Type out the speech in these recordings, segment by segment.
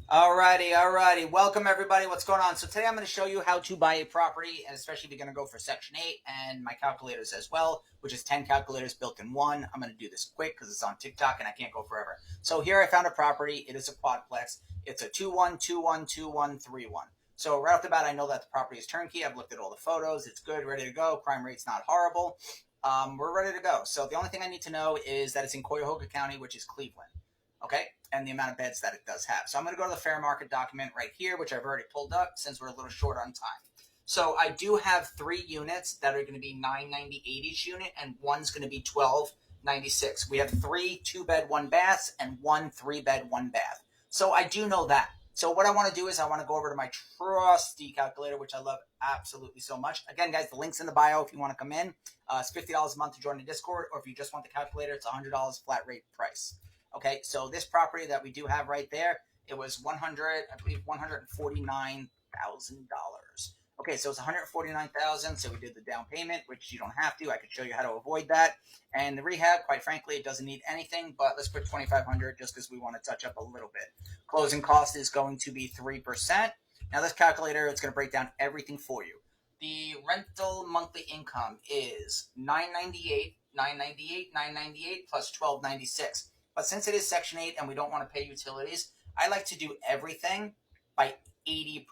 Alrighty. Welcome everybody. What's going on? So today I'm going to show you how to buy a property, and especially if you're going to go for Section 8 and my calculators as well, which is 10 calculators built in one. I'm going to do this quick because it's on TikTok and I can't go forever. So here I found a property. It is a quadplex. It's a 2-1-2-1-2-1-3-1. So right off the bat, I know that the property is turnkey. I've looked at all the photos. It's good, ready to go. Crime rate's not horrible. We're ready to go. So the only thing I need to know is that it's in Cuyahoga County, which is Cleveland. Okay, and the amount of beds that it does have. So I'm going to go to the fair market document right here, which I've already pulled up since we're a little short on time. So I do have 3 units that are going to be $998 each unit, and one's going to be $1,296. We have 3 2-bed, 1 baths, and 1 3-bed, 1 bath. So I do know that. So what I want to do is I want to go over to my trusty calculator, which I love absolutely so much. Again, guys, the link's in the bio if you want to come in. It's $50 a month to join the Discord, or if you just want the calculator, it's $100 flat rate price. Okay, so this property that we do have right there, it was $149,000. Okay, so it's $149,000. So we did the down payment, which you don't have to. I could show you how to avoid that. And the rehab, quite frankly, it doesn't need anything, but let's put $2,500 just because we want to touch up a little bit. Closing cost is going to be 3%. Now this calculator, it's going to break down everything for you. The rental monthly income is $998, $998, $998 plus $1,296. But since it is Section 8 and we don't want to pay utilities, I like to do everything by 80%.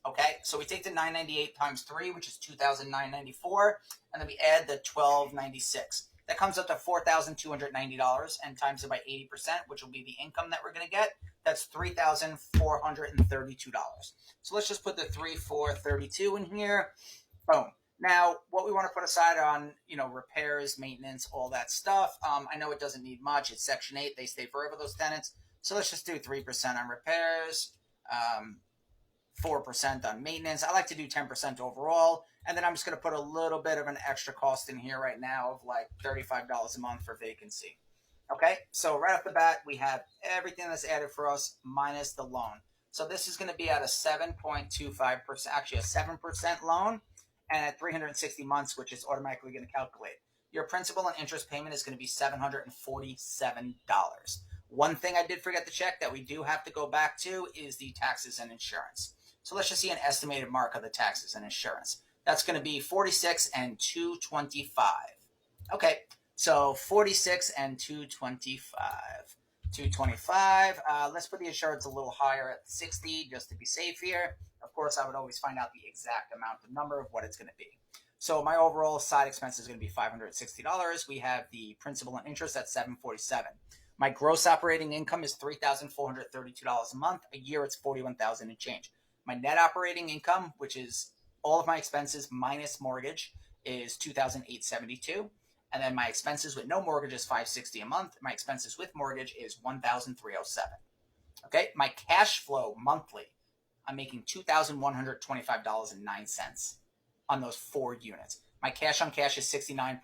Okay, so we take the $998 times 3, which is $2,994, and then we add the $1,296. That comes up to $4,290, and times it by 80%, which will be the income that we're going to get. That's $3,432. So let's just put the 3,432 in here. Boom. Now, what we want to put aside on, repairs, maintenance, all that stuff. I know it doesn't need much. It's Section 8. They stay forever, those tenants. So let's just do 3% on repairs, 4% on maintenance. I like to do 10% overall. And then I'm just going to put a little bit of an extra cost in here right now of like $35 a month for vacancy. Okay, so right off the bat, we have everything that's added for us minus the loan. So this is going to be at a 7.25%, actually a 7% loan. And at 360 months, which is automatically going to calculate. Your principal and interest payment is going to be $747. One thing I did forget to check that we do have to go back to is the taxes and insurance. So let's just see an estimated mark of the taxes and insurance. That's going to be 46 and 225. Okay, so 46 and 225. 225. Let's put the insurance a little higher at 60 just to be safe here. Of course, I would always find out the exact amount, the number of what it's going to be. So my overall side expense is going to be $560. We have the principal and interest at $747. My gross operating income is $3,432 a month. A year, it's $41,000 and change. My net operating income, which is all of my expenses minus mortgage, is $2,872. And then my expenses with no mortgage is $560 a month. My expenses with mortgage is $1,307. Okay, my cash flow monthly, I'm making $2,125.09 on those 4 units. My cash on cash is 69%,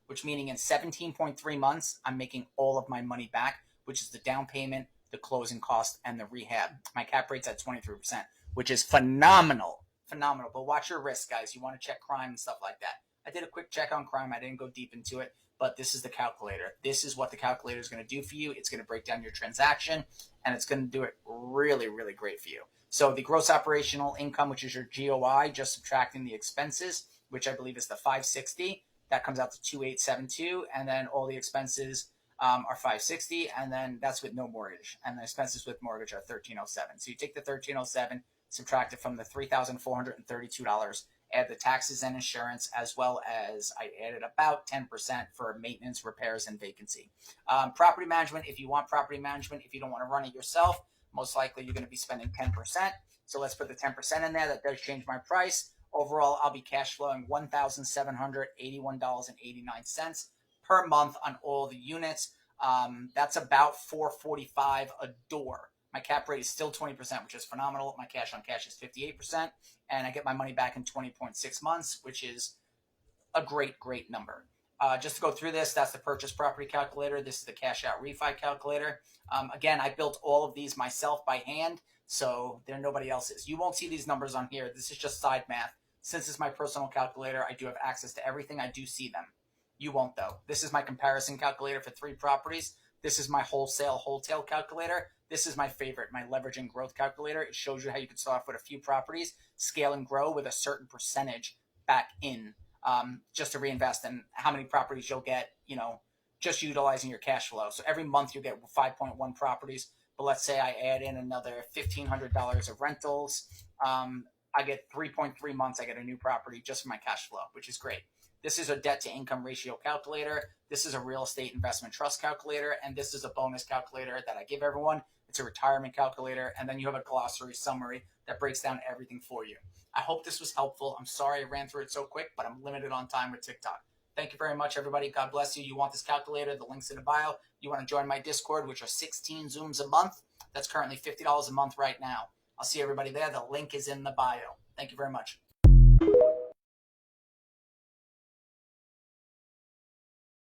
which meaning in 17.3 months, I'm making all of my money back, which is the down payment, the closing cost, and the rehab. My cap rate's at 23%, which is phenomenal. Phenomenal. But watch your risk, guys. You want to check crime and stuff like that. I did a quick check on crime. I didn't go deep into it, but this is the calculator. This is what the calculator is going to do for you. It's going to break down your transaction, and it's going to do it really, really great for you. So the gross operational income, which is your GOI, just subtracting the expenses, which I believe is the 560, that comes out to 2872, and then all the expenses are 560, and then that's with no mortgage, and the expenses with mortgage are 1307. So you take the 1307, subtract it from the $3,432, add the taxes and insurance, as well as I added about 10% for maintenance, repairs, and vacancy. Property management, if you want property management, if you don't want to run it yourself, most likely you're going to be spending 10%. So let's put the 10% in there. That does change my price. Overall, I'll be cash flowing $1,781.89 per month on all the units. That's about $445 a door. My cap rate is still 20%, which is phenomenal. My cash on cash is 58%, and I get my money back in 20.6 months, which is a great, great number. Just to go through this, that's the purchase property calculator. This is the cash out refi calculator. Again, I built all of these myself by hand, so they're nobody else's. You won't see these numbers on here. This is just side math. Since it's my personal calculator, I do have access to everything. I do see them. You won't, though. This is my comparison calculator for 3 properties. This is my wholesale calculator. This is my favorite, my leverage and growth calculator. It shows you how you can start off with a few properties, scale and grow with a certain percentage back in, just to reinvest, and how many properties you'll get, just utilizing your cash flow. So every month you get 5.1 properties, but let's say I add in another $1,500 of rentals. I get 3.3 months, I get a new property just from my cash flow, which is great. This is a debt to income ratio calculator. This is a real estate investment trust calculator. And this is a bonus calculator that I give everyone. It's a retirement calculator. And then you have a glossary summary that breaks down everything for you. I hope this was helpful. I'm sorry I ran through it so quick, but I'm limited on time with TikTok. Thank you very much, everybody. God bless you. You want this calculator, the link's in the bio. You want to join my Discord, which are 16 Zooms a month. That's currently $50 a month right now. I'll see everybody there. The link is in the bio. Thank you very much.